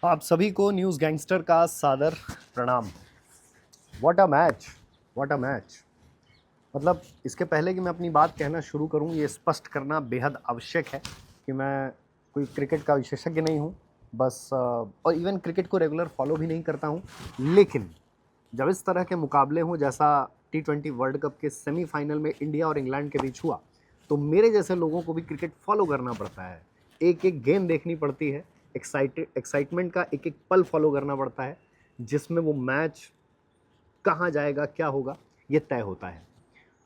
आप सभी को न्यूज़ गैंगस्टर का सादर प्रणाम। What a match, what a match. मतलब इसके पहले कि मैं अपनी बात कहना शुरू करूं, ये स्पष्ट करना बेहद आवश्यक है कि मैं कोई क्रिकेट का विशेषज्ञ नहीं हूं। बस और इवन क्रिकेट को रेगुलर फॉलो भी नहीं करता हूं। लेकिन जब इस तरह के मुकाबले हों जैसा T20 वर्ल्ड कप के सेमीफाइनल में इंडिया और इंग्लैंड के बीच हुआ, तो मेरे जैसे लोगों को भी क्रिकेट फॉलो करना पड़ता है। एक एक गेम देखनी पड़ती है, एक्साइटमेंट का एक एक पल फॉलो करना पड़ता है, जिसमें वो मैच कहाँ जाएगा, क्या होगा, ये तय होता है।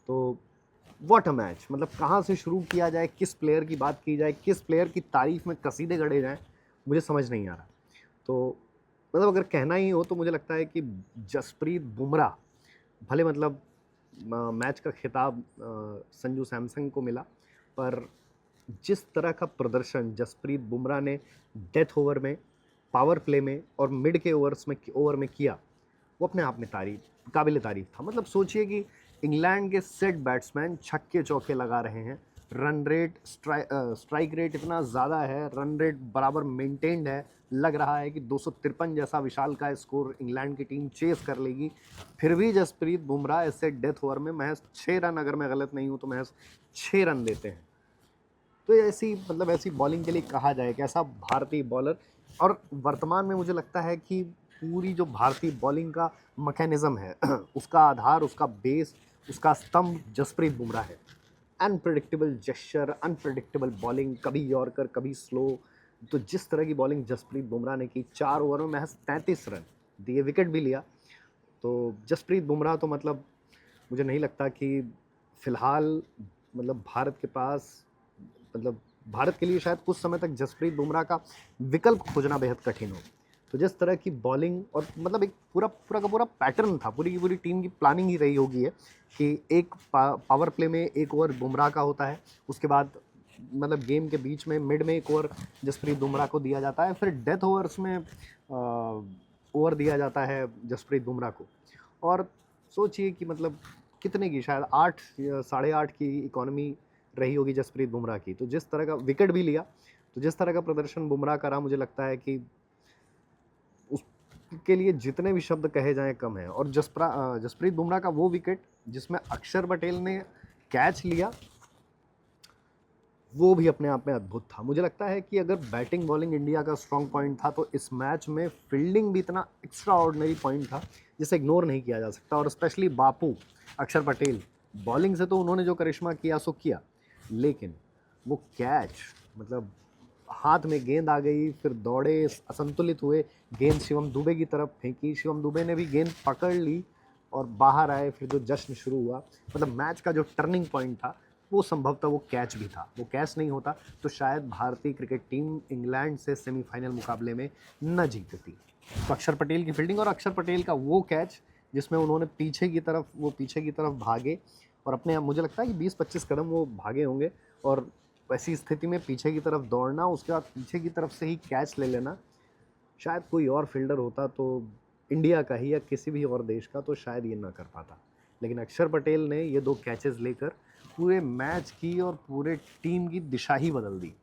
तो व्हाट अ मैच, मतलब कहाँ से शुरू किया जाए, किस प्लेयर की बात की जाए, किस प्लेयर की तारीफ में कसीदे गढ़े जाएं, मुझे समझ नहीं आ रहा। तो मतलब अगर कहना ही हो तो मुझे लगता है कि जसप्रीत बुमराह, भले मतलब मैच का खिताब संजू सैमसन को मिला, पर जिस तरह का प्रदर्शन जसप्रीत बुमराह ने डेथ ओवर में, पावर प्ले में और मिड के ओवर में किया, वो अपने आप में काबिल तारीफ था। मतलब सोचिए कि इंग्लैंड के सेट बैट्समैन छक्के चौके लगा रहे हैं, रन रेट स्ट्राइक रेट इतना ज़्यादा है, रन रेट बराबर मेंटेन्ड है, लग रहा है कि 253 जैसा विशाल का स्कोर इंग्लैंड की टीम चेस कर लेगी। फिर भी जसप्रीत बुमराह ऐसे डेथ ओवर में महज 6 रन, अगर मैं गलत नहीं हूँ तो महज 6 रन देते हैं। तो ऐसी मतलब ऐसी बॉलिंग के लिए कहा जाए कि ऐसा भारतीय बॉलर। और वर्तमान में मुझे लगता है कि पूरी जो भारतीय बॉलिंग का मैकेनिज्म है उसका आधार, उसका बेस, उसका स्तंभ जसप्रीत बुमराह है। अनप्रेडिक्टेबल जेस्चर, अनप्रेडिक्टेबल बॉलिंग, कभी यॉर्कर कभी स्लो। तो जिस तरह की बॉलिंग जसप्रीत बुमराह ने की, 4 ओवर में महज 33 रन दिए, विकेट भी लिया। तो जसप्रीत बुमराह तो मतलब मुझे नहीं लगता कि फिलहाल मतलब भारत के पास, मतलब भारत के लिए शायद कुछ समय तक जसप्रीत बुमराह का विकल्प खोजना बेहद कठिन हो। तो जिस तरह की बॉलिंग और मतलब एक पूरा पूरा का पूरा पैटर्न था, पूरी की पूरी टीम की प्लानिंग ही रही होगी है कि एक पावर प्ले में एक ओवर बुमराह का होता है, उसके बाद मतलब गेम के बीच में मिड में एक ओवर जसप्रीत बुमराह को दिया जाता है, फिर डेथ ओवर्स में ओवर दिया जाता है जसप्रीत बुमराह को। और सोचिए कि मतलब कितने की, शायद 8 या 8.5 की इकोनॉमी रही होगी जसप्रीत बुमराह की। तो जिस तरह का विकेट भी लिया, तो जिस तरह का प्रदर्शन बुमराह करा, मुझे लगता है कि उसके लिए जितने भी शब्द कहे जाएं कम है। और जसप्रीत बुमराह का वो विकेट जिसमें अक्षर पटेल ने कैच लिया, वो भी अपने आप में अद्भुत था। मुझे लगता है कि अगर बैटिंग बॉलिंग इंडिया का स्ट्रॉन्ग पॉइंट था, तो इस मैच में फील्डिंग भी इतना एक्स्ट्रा ऑर्डिनरी पॉइंट था जिसे इग्नोर नहीं किया जा सकता। और स्पेशली बापू, अक्षर पटेल, बॉलिंग से तो उन्होंने जो करिश्मा किया सो किया, लेकिन वो कैच, मतलब हाथ में गेंद आ गई, फिर दौड़े, असंतुलित हुए, गेंद शिवम दुबे की तरफ फेंकी, शिवम दुबे ने भी गेंद पकड़ ली और बाहर आए, फिर जो जश्न शुरू हुआ। मतलब मैच का जो टर्निंग पॉइंट था, वो संभवतः वो कैच भी था। वो कैच नहीं होता तो शायद भारतीय क्रिकेट टीम इंग्लैंड से सेमीफाइनल मुकाबले में न जीतती। तो अक्षर पटेल की फील्डिंग और अक्षर पटेल का वो कैच जिसमें उन्होंने पीछे की तरफ भागे, और अपने, मुझे लगता है कि 20-25 कदम वो भागे होंगे, और वैसी स्थिति में पीछे की तरफ दौड़ना, उसके बाद पीछे की तरफ से ही कैच ले लेना। शायद कोई और फील्डर होता तो, इंडिया का ही या किसी भी और देश का, तो शायद ये ना कर पाता। लेकिन अक्षर पटेल ने ये 2 कैचेस लेकर पूरे मैच की और पूरे टीम की दिशा ही बदल दी।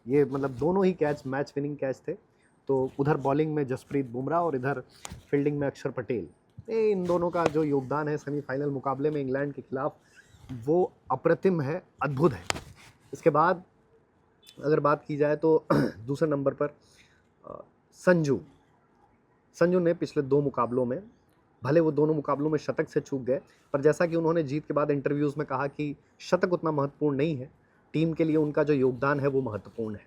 ये मतलब दोनों ही कैच मैच विनिंग कैच थे। तो उधर बॉलिंग में जसप्रीत बुमराह और इधर फील्डिंग में अक्षर पटेल, इन दोनों का जो योगदान है सेमीफाइनल मुकाबले में इंग्लैंड के खिलाफ, वो अप्रतिम है, अद्भुत है। इसके बाद अगर बात की जाए तो दूसरे नंबर पर संजू संजू ने पिछले 2 मुकाबलों में, भले वो दोनों मुकाबलों में शतक से चूक गए, पर जैसा कि उन्होंने जीत के बाद इंटरव्यूज़ में कहा कि शतक उतना महत्वपूर्ण नहीं है, टीम के लिए उनका जो योगदान है वो महत्वपूर्ण है।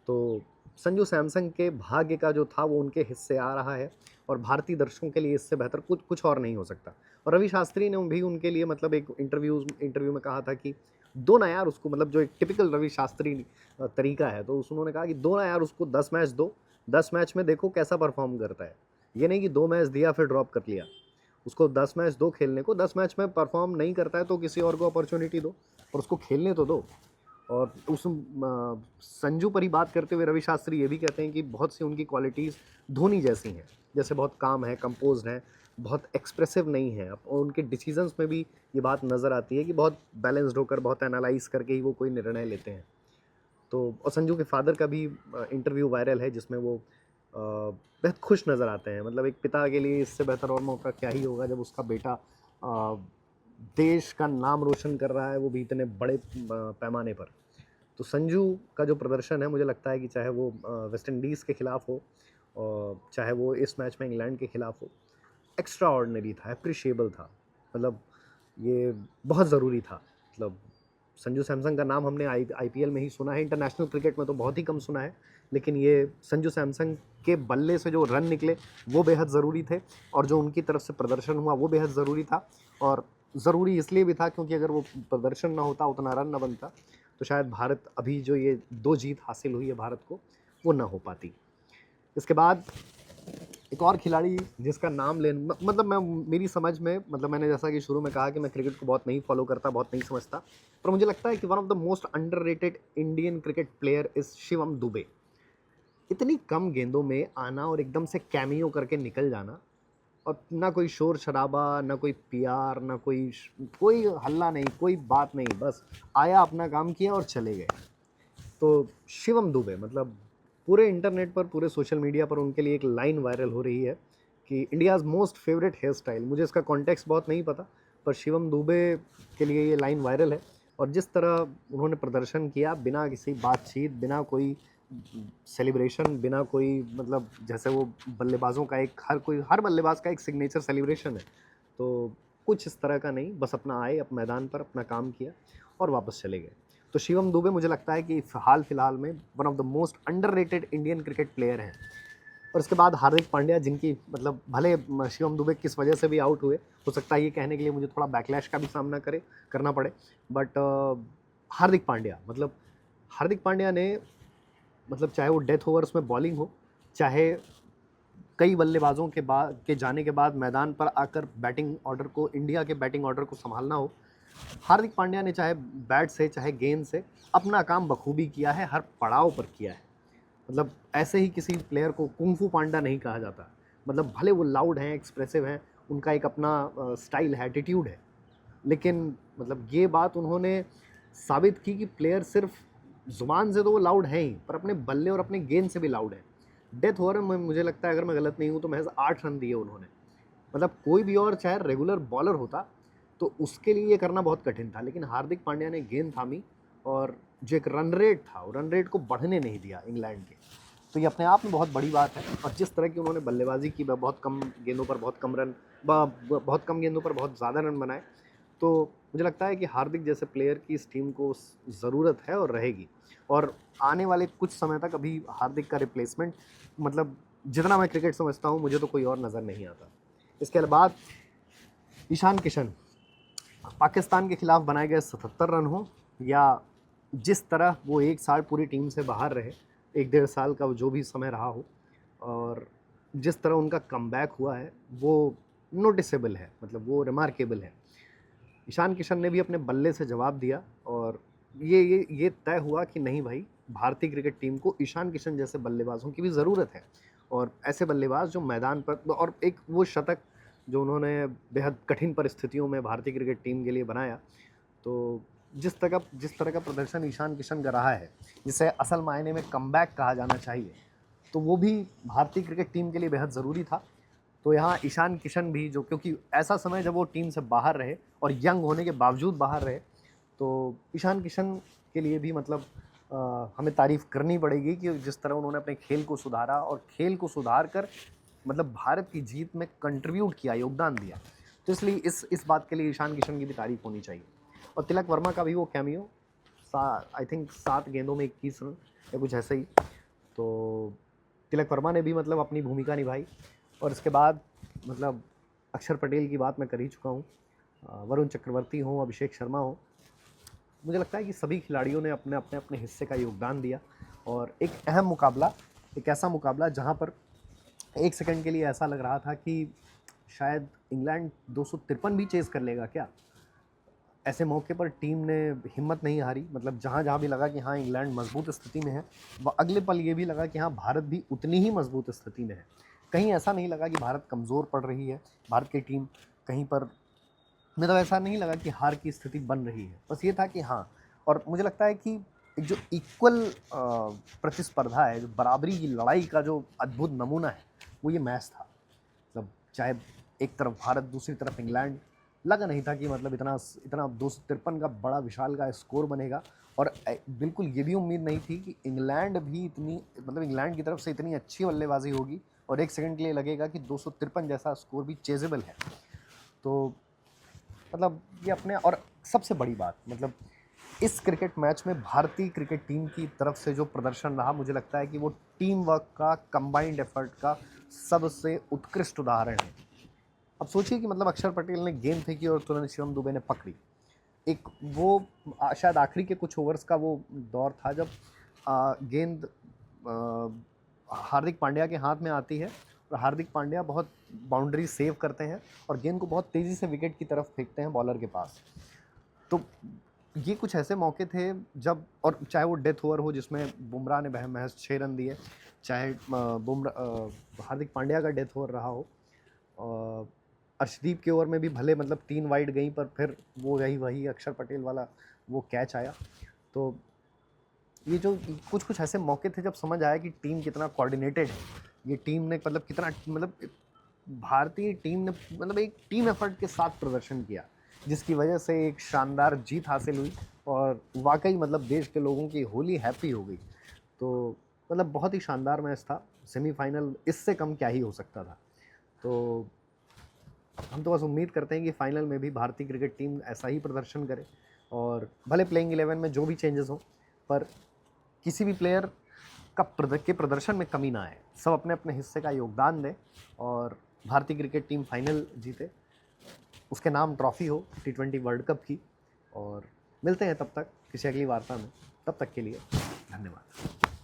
तो संजू सैमसंग के भाग्य का जो था वो उनके हिस्से आ रहा है, और भारतीय दर्शकों के लिए इससे बेहतर कुछ कुछ और नहीं हो सकता। और रवि शास्त्री ने भी उनके लिए मतलब एक इंटरव्यू में कहा था कि दो ना यार उसको, मतलब जो एक टिपिकल रवि शास्त्री तरीका है, तो उन्होंने कहा कि दो ना यार उसको 10 मैच दो, 10 मैच में देखो कैसा परफॉर्म करता है। ये नहीं कि 2 मैच दिया फिर ड्रॉप कर लिया। उसको 10 मैच दो खेलने को, 10 मैच में परफॉर्म नहीं करता है तो किसी और को अपॉर्चुनिटी दो, और उसको खेलने तो दो। और उस संजू पर ही बात करते हुए रवि शास्त्री ये भी कहते हैं कि बहुत सी उनकी क्वालिटीज़ धोनी जैसी हैं, जैसे बहुत काम है, कंपोज्ड हैं, बहुत एक्सप्रेसिव नहीं है, और उनके डिसीजंस में भी ये बात नज़र आती है कि बहुत बैलेंस्ड होकर, बहुत एनालाइज करके ही वो कोई निर्णय लेते हैं। तो और संजू के फादर का भी इंटरव्यू वायरल है जिसमें वो बेहद खुश नज़र आते हैं। मतलब एक पिता के लिए इससे बेहतर और मौका क्या ही होगा जब उसका बेटा अ, देश का नाम रोशन कर रहा है, वो भी इतने बड़े पैमाने पर। तो संजू का जो प्रदर्शन है, मुझे लगता है कि चाहे वो वेस्ट इंडीज़ के खिलाफ हो और चाहे वो इस मैच में इंग्लैंड के खिलाफ हो, एक्स्ट्रा ऑर्डिनरी था, एप्रिशिएबल था। मतलब ये बहुत ज़रूरी था। मतलब संजू सैमसन का नाम हमने आईपीएल में ही सुना है, इंटरनेशनल क्रिकेट में तो बहुत ही कम सुना है, लेकिन ये संजू सैमसन के बल्ले से जो रन निकले वो बेहद ज़रूरी थे, और जो उनकी तरफ से प्रदर्शन हुआ वो बेहद ज़रूरी था। और ज़रूरी इसलिए भी था क्योंकि अगर वो प्रदर्शन ना होता, उतना रन ना बनता, तो शायद भारत अभी जो ये 2 जीत हासिल हुई है भारत को, वो ना हो पाती। इसके बाद एक और खिलाड़ी जिसका नाम मतलब मैं, मेरी समझ में, मतलब मैंने जैसा कि शुरू में कहा कि मैं क्रिकेट को बहुत नहीं फॉलो करता, बहुत नहीं समझता, पर मुझे लगता है कि one of the most underrated Indian cricket player is Shivam Dubey. इतनी कम गेंदों में आना और एकदम से कैमियो करके निकल जाना, और ना कोई शोर शराबा, ना कोई पीआर, ना कोई हल्ला नहीं, कोई बात नहीं, बस आया, अपना काम किया और चले गए। तो शिवम दुबे, मतलब पूरे इंटरनेट पर, पूरे सोशल मीडिया पर उनके लिए एक लाइन वायरल हो रही है कि India's most favourite hairstyle. मुझे इसका कॉन्टेक्स्ट बहुत नहीं पता, पर शिवम दुबे के लिए ये लाइन वायरल है। और जिस तरह उन्होंने प्रदर्शन किया, बिना किसी बातचीत, बिना कोई सेलिब्रेशन, बिना कोई, मतलब जैसे वो बल्लेबाजों का एक, हर बल्लेबाज का एक सिग्नेचर सेलिब्रेशन है, तो कुछ इस तरह का नहीं, बस अपना आए, अपने मैदान पर अपना काम किया और वापस चले गए। तो शिवम दुबे मुझे लगता है कि हाल फिलहाल में one of the most underrated Indian cricket player हैं। और इसके बाद हार्दिक पांड्या, जिनकी, मतलब भले शिवम दुबे किस वजह से भी आउट हुए, हो सकता है ये कहने के लिए मुझे थोड़ा बैकलैश का भी सामना करना पड़े, बट हार्दिक पांड्या, मतलब हार्दिक पांड्या ने, मतलब चाहे वो डेथ ओवर्स में बॉलिंग हो, चाहे कई बल्लेबाजों के जाने के बाद मैदान पर आकर बैटिंग ऑर्डर को, इंडिया के बैटिंग ऑर्डर को संभालना हो, हार्दिक पांड्या ने चाहे बैट से चाहे गेंद से अपना काम बखूबी किया है, हर पड़ाव पर किया है। मतलब ऐसे ही किसी प्लेयर को कुंफू पांडा नहीं कहा जाता। मतलब भले वो लाउड हैं, एक्सप्रेसिव हैं, उनका एक अपना स्टाइल है, एटीट्यूड है, लेकिन मतलब ये बात उन्होंने साबित की कि प्लेयर सिर्फ ज़ुबान से तो वो लाउड है ही, पर अपने बल्ले और अपने गेंद से भी लाउड है। डेथ ओवर में मुझे लगता है, अगर मैं गलत नहीं हूँ, तो महज 8 रन दिए उन्होंने। मतलब कोई भी और चाहे रेगुलर बॉलर होता तो उसके लिए ये करना बहुत कठिन था, लेकिन हार्दिक पांड्या ने गेंद थामी, और जो एक रन रेट था, वो रन रेट को बढ़ने नहीं दिया इंग्लैंड के। तो ये अपने आप में बहुत बड़ी बात है। और जिस तरह की उन्होंने बल्लेबाजी की, बहुत कम गेंदों पर बहुत कम रन, बहुत कम गेंदों पर बहुत ज़्यादा रन बनाए, तो मुझे लगता है कि हार्दिक जैसे प्लेयर की इस टीम को ज़रूरत है और रहेगी। और आने वाले कुछ समय तक अभी हार्दिक का रिप्लेसमेंट, मतलब जितना मैं क्रिकेट समझता हूँ, मुझे तो कोई और नज़र नहीं आता। इसके बाद ईशान किशन, पाकिस्तान के खिलाफ बनाए गए 77 रन हो, या जिस तरह वो एक साल पूरी टीम से बाहर रहे, 1 डेढ़ साल का जो भी समय रहा हो, और जिस तरह उनका कमबैक हुआ है, वो नोटिसेबल है, मतलब वो रिमार्केबल है। ईशान किशन ने भी अपने बल्ले से जवाब दिया, और ये तय हुआ कि नहीं भाई, भारतीय क्रिकेट टीम को ईशान किशन जैसे बल्लेबाजों की भी ज़रूरत है, और ऐसे बल्लेबाज जो मैदान पर, और एक वो शतक जो उन्होंने बेहद कठिन परिस्थितियों में भारतीय क्रिकेट टीम के लिए बनाया, तो जिस तरह का प्रदर्शन ईशान किशन का रहा है, जिसे असल मायने में कमबैक कहा जाना चाहिए, तो वो भी भारतीय क्रिकेट टीम के लिए बेहद ज़रूरी था। तो यहाँ ईशान किशन भी, जो, क्योंकि ऐसा समय जब वो टीम से बाहर रहे और यंग होने के बावजूद बाहर रहे, तो ईशान किशन के लिए भी, मतलब हमें तारीफ़ करनी पड़ेगी कि जिस तरह उन्होंने अपने खेल को सुधारा, और खेल को सुधार कर मतलब भारत की जीत में कंट्रीब्यूट किया, योगदान दिया। तो इसलिए इस बात के लिए ईशान किशन की भी तारीफ़ होनी चाहिए। और तिलक वर्मा का भी वो कैमियो, आई थिंक 7 गेंदों में 21 रन या कुछ ऐसे ही, तो तिलक वर्मा ने भी मतलब अपनी भूमिका निभाई। और इसके बाद मतलब अक्षर पटेल की बात मैं कर ही चुका हूँ, वरुण चक्रवर्ती हों, अभिषेक शर्मा हों, मुझे लगता है कि सभी खिलाड़ियों ने अपने अपने अपने हिस्से का योगदान दिया। और एक अहम मुकाबला, एक ऐसा मुकाबला जहाँ पर 1 सेकंड के लिए ऐसा लग रहा था कि शायद इंग्लैंड 253 भी चेज़ कर लेगा क्या। ऐसे मौके पर टीम ने हिम्मत नहीं हारी, मतलब जहाँ-जहाँ भी लगा कि हाँ इंग्लैंड मजबूत स्थिति में है, अगले पल ये भी लगा कि हाँ भारत भी उतनी ही मजबूत स्थिति में है। कहीं ऐसा नहीं लगा कि भारत कमज़ोर पड़ रही है, भारत की टीम कहीं पर, मतलब ऐसा नहीं लगा कि हार की स्थिति बन रही है। बस ये था कि हाँ, और मुझे लगता है कि एक जो इक्वल प्रतिस्पर्धा है, जो बराबरी की लड़ाई का जो अद्भुत नमूना है, वो ये मैच था। मतलब चाहे एक तरफ भारत, दूसरी तरफ इंग्लैंड, लगा नहीं था कि मतलब इतना इतना 253 का बड़ा विशाल का स्कोर बनेगा। और बिल्कुल ये भी उम्मीद नहीं थी कि इंग्लैंड भी इतनी, मतलब इंग्लैंड की तरफ से इतनी अच्छी बल्लेबाजी होगी और एक सेकंड के लिए लगेगा कि 253 जैसा स्कोर भी चेजेबल है। तो मतलब ये अपने, और सबसे बड़ी बात मतलब इस क्रिकेट मैच में भारतीय क्रिकेट टीम की तरफ से जो प्रदर्शन रहा, मुझे लगता है कि वो टीम वर्क का, कंबाइंड एफर्ट का सबसे उत्कृष्ट उदाहरण है। अब सोचिए कि मतलब अक्षर पटेल ने गेंद फेंकी और तुरंत शिवम दुबे ने पकड़ी। एक वो शायद आखिरी के कुछ ओवर्स का वो दौर था जब गेंद हार्दिक पांड्या के हाथ में आती है और हार्दिक पांड्या बहुत बाउंड्री सेव करते हैं और गेंद को बहुत तेज़ी से विकेट की तरफ फेंकते हैं बॉलर के पास। तो ये कुछ ऐसे मौके थे जब, और चाहे वो डेथ ओवर हो जिसमें बुमराह ने महज 6 रन दिए, चाहे हार्दिक पांड्या का डेथ ओवर रहा हो, अर्शदीप के ओवर में भी भले मतलब 3 वाइड गई पर फिर वो वही अक्षर पटेल वाला वो कैच आया। तो ये जो कुछ कुछ ऐसे मौके थे जब समझ आया कि टीम कितना कोऑर्डिनेटेड है, ये टीम ने मतलब कितना, मतलब भारतीय टीम ने मतलब एक टीम एफर्ट के साथ प्रदर्शन किया, जिसकी वजह से एक शानदार जीत हासिल हुई और वाकई मतलब देश के लोगों की होली हैप्पी हो गई। तो मतलब बहुत ही शानदार मैच था। सेमीफाइनल इससे कम क्या ही हो सकता था। तो हम तो बस उम्मीद करते हैं कि फाइनल में भी भारतीय क्रिकेट टीम ऐसा ही प्रदर्शन करे और भले प्लेइंग 11 में जो भी चेंजेस हो, पर किसी भी प्लेयर का प्रदर्शन में कमी ना आए, सब अपने अपने हिस्से का योगदान दें और भारतीय क्रिकेट टीम फाइनल जीते, उसके नाम ट्रॉफी हो T20 वर्ल्ड कप की। और मिलते हैं तब तक किसी अगली वार्ता में, तब तक के लिए धन्यवाद।